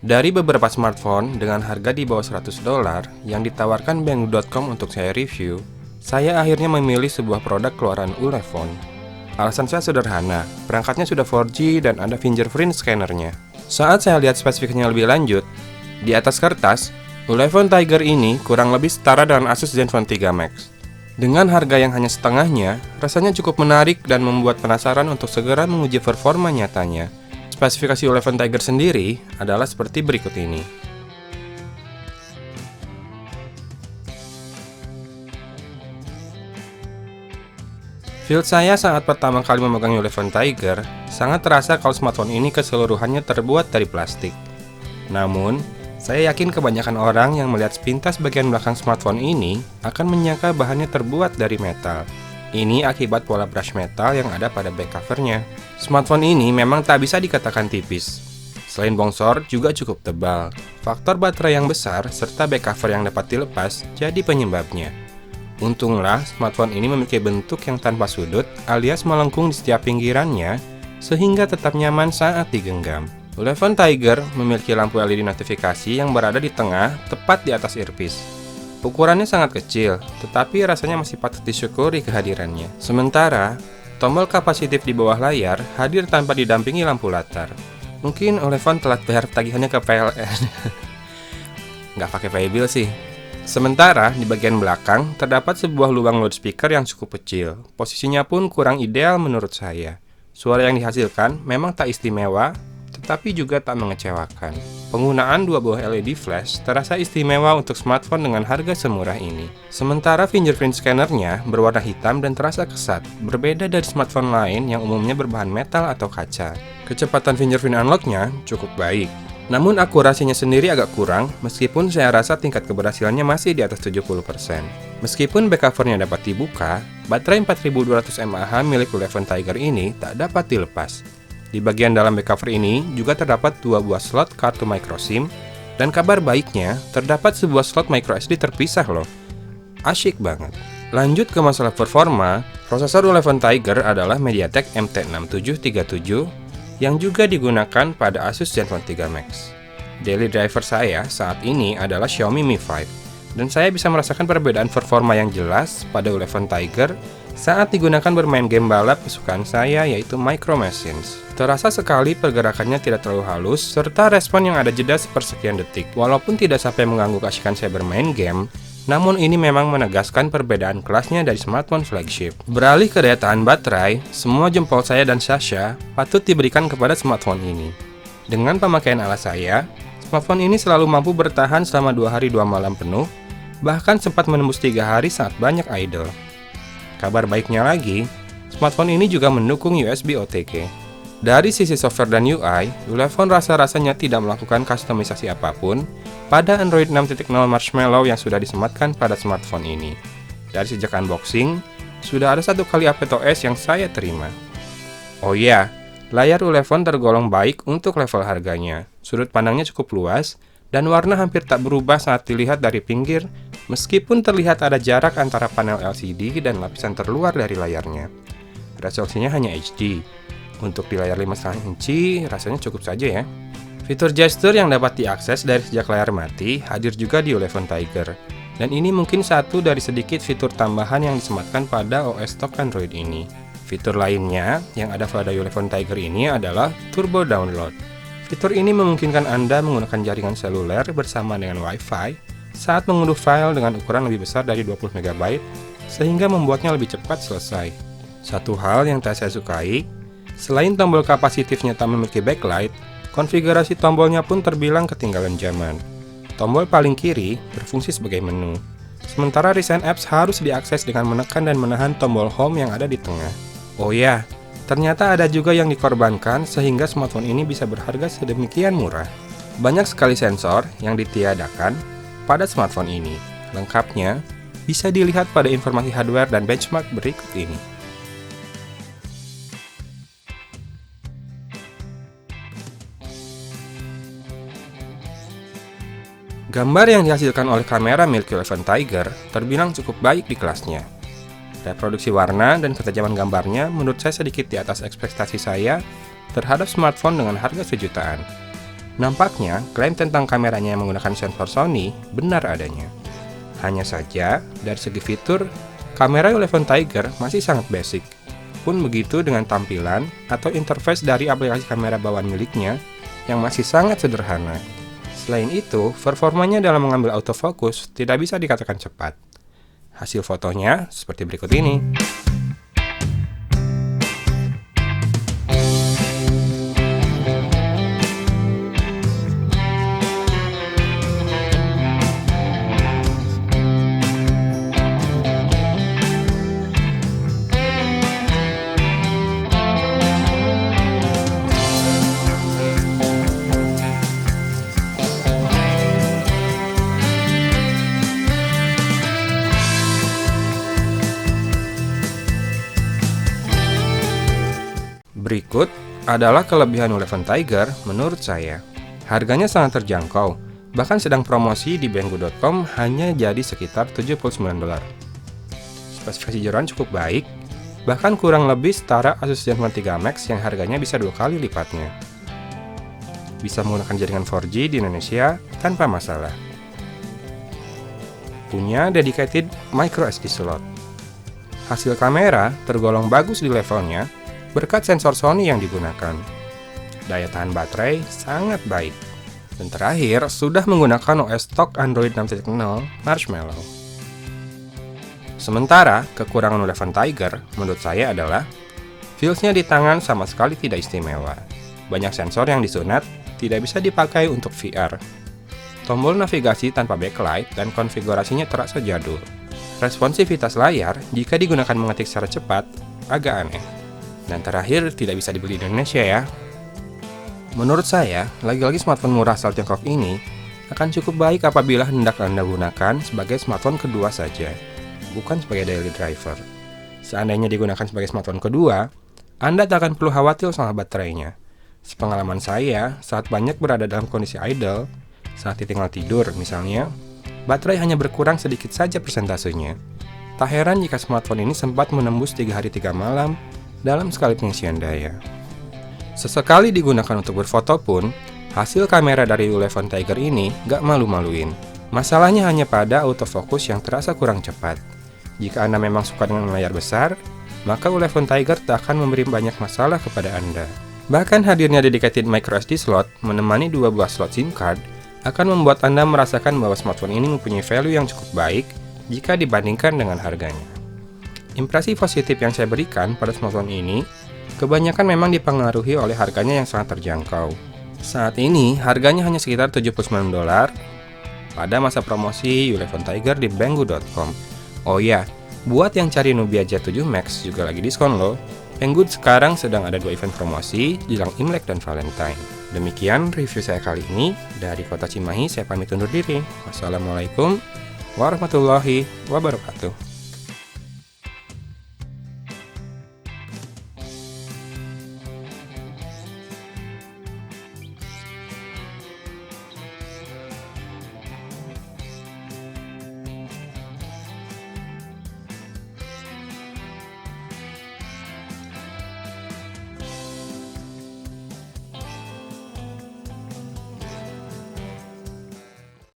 Dari beberapa smartphone dengan harga di bawah $100 yang ditawarkan Banggood.com untuk saya review, saya akhirnya memilih sebuah produk keluaran Ulefone. Alasan saya sederhana, perangkatnya sudah 4G dan ada fingerprint scannernya. Saat saya lihat spesifikasinya lebih lanjut, di atas kertas, Ulefone Tiger ini kurang lebih setara dengan Asus Zenfone 3 Max. Dengan harga yang hanya setengahnya, rasanya cukup menarik dan membuat penasaran untuk segera menguji performa nyatanya. Spesifikasi Ulefone Tiger sendiri adalah seperti berikut ini. Feel saya saat pertama kali memegang Ulefone Tiger sangat terasa kalau smartphone ini keseluruhannya terbuat dari plastik. Namun, saya yakin kebanyakan orang yang melihat sepintas bagian belakang smartphone ini akan menyangka bahannya terbuat dari metal. Ini akibat pola brush metal yang ada pada back covernya. Smartphone ini memang tak bisa dikatakan tipis. Selain bongsor, juga cukup tebal. Faktor baterai yang besar serta back cover yang dapat dilepas jadi penyebabnya. Untunglah, smartphone ini memiliki bentuk yang tanpa sudut alias melengkung di setiap pinggirannya sehingga tetap nyaman saat digenggam. Ulefone Tiger memiliki lampu LED notifikasi yang berada di tengah, tepat di atas earpiece. Ukurannya sangat kecil, tetapi rasanya masih patut disyukuri kehadirannya. Sementara, tombol kapasitif di bawah layar hadir tanpa didampingi lampu latar. Mungkin Ulefone telah bayar tagihannya ke PLN. Nggak pakai paybill sih. Sementara, di bagian belakang, terdapat sebuah lubang loudspeaker yang cukup kecil. Posisinya pun kurang ideal menurut saya. Suara yang dihasilkan memang tak istimewa, tetapi juga tak mengecewakan. Penggunaan dua buah LED flash terasa istimewa untuk smartphone dengan harga semurah ini. Sementara fingerprint scannernya berwarna hitam dan terasa kesat, berbeda dari smartphone lain yang umumnya berbahan metal atau kaca. Kecepatan fingerprint unlock-nya cukup baik. Namun akurasinya sendiri agak kurang, meskipun saya rasa tingkat keberhasilannya masih di atas 70%. Meskipun back covernya dapat dibuka, baterai 4200 mAh milik Ulefone Tiger ini tak dapat dilepas. Di bagian dalam back cover ini juga terdapat dua buah slot kartu microSIM, dan kabar baiknya terdapat sebuah slot microSD terpisah loh. Asyik banget. Lanjut ke masalah performa, prosesor Ulefone Tiger adalah MediaTek MT6737 yang juga digunakan pada Asus Zenfone 3 Max. Daily driver saya saat ini adalah Xiaomi Mi 5, dan saya bisa merasakan perbedaan performa yang jelas pada Ulefone Tiger saat digunakan bermain game balap kesukaan saya yaitu Micro Machines. Terasa sekali pergerakannya tidak terlalu halus serta respon yang ada jeda sepersekian detik. Walaupun tidak sampai mengganggu keasikan saya bermain game, namun ini memang menegaskan perbedaan kelasnya dari smartphone flagship. Beralih ke daya tahan baterai, semua jempol saya dan Sasha patut diberikan kepada smartphone ini. Dengan pemakaian ala saya, smartphone ini selalu mampu bertahan selama 2 hari 2 malam penuh, bahkan sempat menembus 3 hari saat banyak idle. Kabar baiknya lagi, smartphone ini juga mendukung USB OTG. Dari sisi software dan UI, Ulefone rasa-rasanya tidak melakukan kustomisasi apapun pada Android 6.0 Marshmallow yang sudah disematkan pada smartphone ini. Dari sejak unboxing, sudah ada 1 kali update OS yang saya terima. Oh iya, layar Ulefone tergolong baik untuk level harganya. Sudut pandangnya cukup luas, dan warna hampir tak berubah saat dilihat dari pinggir, meskipun terlihat ada jarak antara panel LCD dan lapisan terluar dari layarnya. Resolusinya hanya HD. Untuk di layar 5,5 inci, rasanya cukup saja ya. Fitur gesture yang dapat diakses dari sejak layar mati hadir juga di Ulefone Tiger. Dan ini mungkin satu dari sedikit fitur tambahan yang disematkan pada OS stock Android ini. Fitur lainnya yang ada pada Ulefone Tiger ini adalah Turbo Download. Fitur ini memungkinkan Anda menggunakan jaringan seluler bersama dengan Wi-Fi saat mengunduh file dengan ukuran lebih besar dari 20 MB, sehingga membuatnya lebih cepat selesai. Satu hal yang tak saya sukai, selain tombol kapasitifnya tak memiliki backlight, konfigurasi tombolnya pun terbilang ketinggalan zaman. Tombol paling kiri berfungsi sebagai menu, sementara recent apps harus diakses dengan menekan dan menahan tombol home yang ada di tengah. Oh ya, ternyata ada juga yang dikorbankan sehingga smartphone ini bisa berharga sedemikian murah. Banyak sekali sensor yang ditiadakan pada smartphone ini. Lengkapnya bisa dilihat pada informasi hardware dan benchmark berikut ini. Gambar yang dihasilkan oleh kamera milik Ulefone Tiger terbilang cukup baik di kelasnya. Reproduksi warna dan ketajaman gambarnya menurut saya sedikit di atas ekspektasi saya terhadap smartphone dengan harga sejutaan. Nampaknya, klaim tentang kameranya yang menggunakan sensor Sony benar adanya. Hanya saja, dari segi fitur, kamera Ulefone Tiger masih sangat basic. Pun begitu dengan tampilan atau interface dari aplikasi kamera bawaan miliknya yang masih sangat sederhana. Selain itu, performanya dalam mengambil autofocus tidak bisa dikatakan cepat. Hasil fotonya seperti berikut ini. Berikut adalah kelebihan Ulefone Tiger menurut saya. Harganya sangat terjangkau, bahkan sedang promosi di Banggood.com hanya jadi sekitar $79. Spesifikasi jeroan cukup baik, bahkan kurang lebih setara Asus ZenFone 3 Max yang harganya bisa 2 kali lipatnya. Bisa menggunakan jaringan 4G di Indonesia tanpa masalah. Punya dedicated microSD slot. Hasil kamera tergolong bagus di levelnya berkat sensor Sony yang digunakan. Daya tahan baterai sangat baik. Dan terakhir, sudah menggunakan OS stock Android 6.0 Marshmallow. Sementara, kekurangan Ulefone Tiger menurut saya adalah feels-nya di tangan sama sekali tidak istimewa. Banyak sensor yang disunat tidak bisa dipakai untuk VR. Tombol navigasi tanpa backlight dan konfigurasinya terasa jadul. Responsivitas layar jika digunakan mengetik secara cepat agak aneh. Dan terakhir, tidak bisa dibeli di Indonesia ya. Menurut saya, lagi-lagi smartphone murah asal Tiongkok ini akan cukup baik apabila hendak Anda gunakan sebagai smartphone kedua saja, bukan sebagai daily driver. Seandainya digunakan sebagai smartphone kedua, Anda tak akan perlu khawatir soal baterainya. Sepengalaman saya, saat banyak berada dalam kondisi idle, saat ditinggal tidur misalnya, baterai hanya berkurang sedikit saja persentasenya. Tak heran jika smartphone ini sempat menembus 3 hari 3 malam dalam sekali pengisian daya. Sesekali digunakan untuk berfoto pun, hasil kamera dari Ulefone Tiger ini gak malu-maluin. Masalahnya hanya pada autofocus yang terasa kurang cepat. Jika Anda memang suka dengan layar besar, maka Ulefone Tiger tak akan memberi banyak masalah kepada Anda. Bahkan hadirnya dedicated microSD slot menemani 2 buah slot SIM card akan membuat Anda merasakan bahwa smartphone ini mempunyai value yang cukup baik jika dibandingkan dengan harganya. Impresi positif yang saya berikan pada smartphone ini kebanyakan memang dipengaruhi oleh harganya yang sangat terjangkau. Saat ini harganya hanya sekitar $79 pada masa promosi Ulefone Tiger di Banggood.com. Oh ya, buat yang cari Nubia Z7 Max juga lagi diskon loh. Banggood sekarang sedang ada 2 event promosi jelang Imlek dan Valentine. Demikian review saya kali ini. Dari Kota Cimahi saya pamit undur diri. Wassalamualaikum warahmatullahi wabarakatuh.